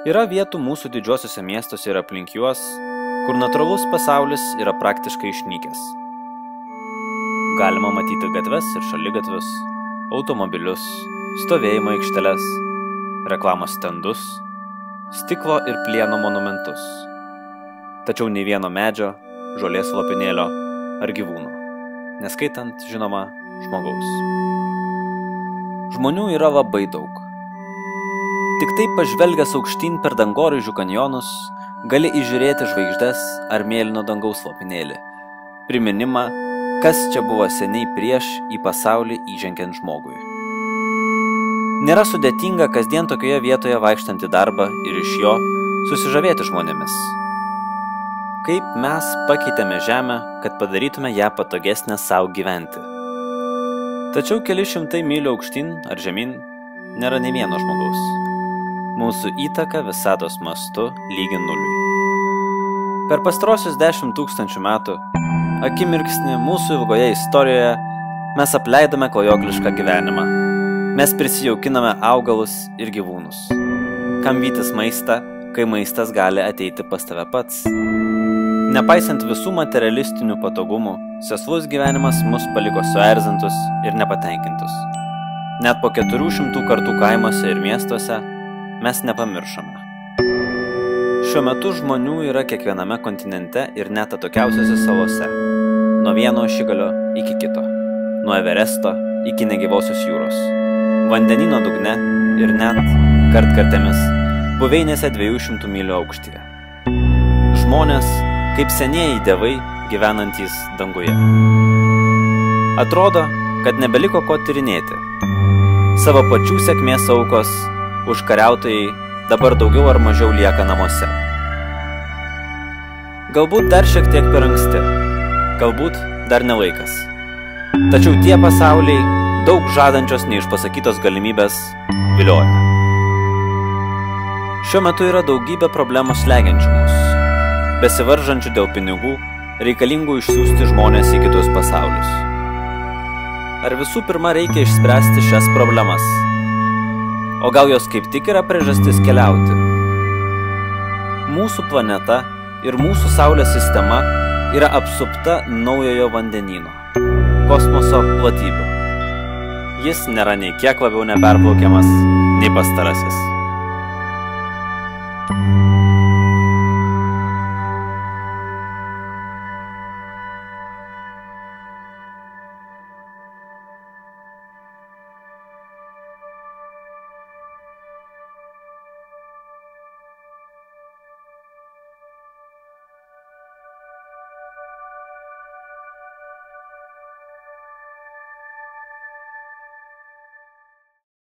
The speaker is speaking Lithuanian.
Yra vietų mūsų didžiuosiuose miestuose ir aplink juos, kur natūralus pasaulis yra praktiškai išnykęs. Galima matyti gatves ir šaligatvius, automobilius, stovėjimo aikšteles, reklamos stendus, stiklo ir plieno monumentus. Tačiau nei vieno medžio, žolės lopinėlio ar gyvūno, neskaitant, žinoma, žmogaus. Žmonių yra labai daug. Tik taip pažvelgęs aukštyn per dangoraižių kanjonus, gali įžiūrėti žvaigždes ar mėlyno dangaus lopinėlį, priminimą, kas čia buvo seniai prieš į pasaulį įžengiant žmogui. Nėra sudėtinga kasdien tokioje vietoje vaikštant į darbą ir iš jo susižavėti žmonėmis. Kaip mes pakeitėme žemę, kad padarytume ją patogesnę savo gyventi. Tačiau keli šimtai mylių aukštyn ar žemyn nėra nei vieno žmogaus. Mūsų įtaka visatos mastu lygi nuliui. Per pastarosius 10 000 metų, akimirksnį mūsų ilgoje istorijoje, mes apleidome klajoklišką gyvenimą. Mes prisijaukiname augalus ir gyvūnus. Kam vytis maistą, kai maistas gali ateiti pas tave pats? Nepaisant visų materialistinių patogumų, sėslus gyvenimas mus paliko suerzintus ir nepatenkintus. Net po 400 kartų kaimuose ir miestuose mes nepamiršome. Šiuo metu žmonių yra kiekviename kontinente ir net atokiausiose salose. Nuo vieno ašigalio iki kito. Nuo Everesto iki negyvosios jūros. Vandenyno dugne ir net kartkartėmis buveinėse 200 mylių aukštyje. Žmonės kaip senieji dievai gyvenantys danguje. Atrodo, kad nebeliko ko tyrinėti. Savo pačių sėkmės aukos užkariautojai dabar daugiau ar mažiau lieka namuose. Galbūt dar šiek tiek per anksti, galbūt dar ne laikas. Tačiau tie pasauliai, daug žadančios neišpasakytos galimybės, vilioja. Šiuo metu yra daugybė problemų slegiančių mus, besivaržančių dėl pinigų, reikalingų išsiųsti žmonės į kitus pasaulius. Ar visų pirma reikia išspręsti šias problemas? O gal jos kaip tik yra priežastis keliauti? Mūsų planeta ir mūsų Saulės sistema yra apsupta naujojo vandenyno, kosmoso platybių. Jis nėra nei kiek labiau neperplaukiamas, nei pastarasis.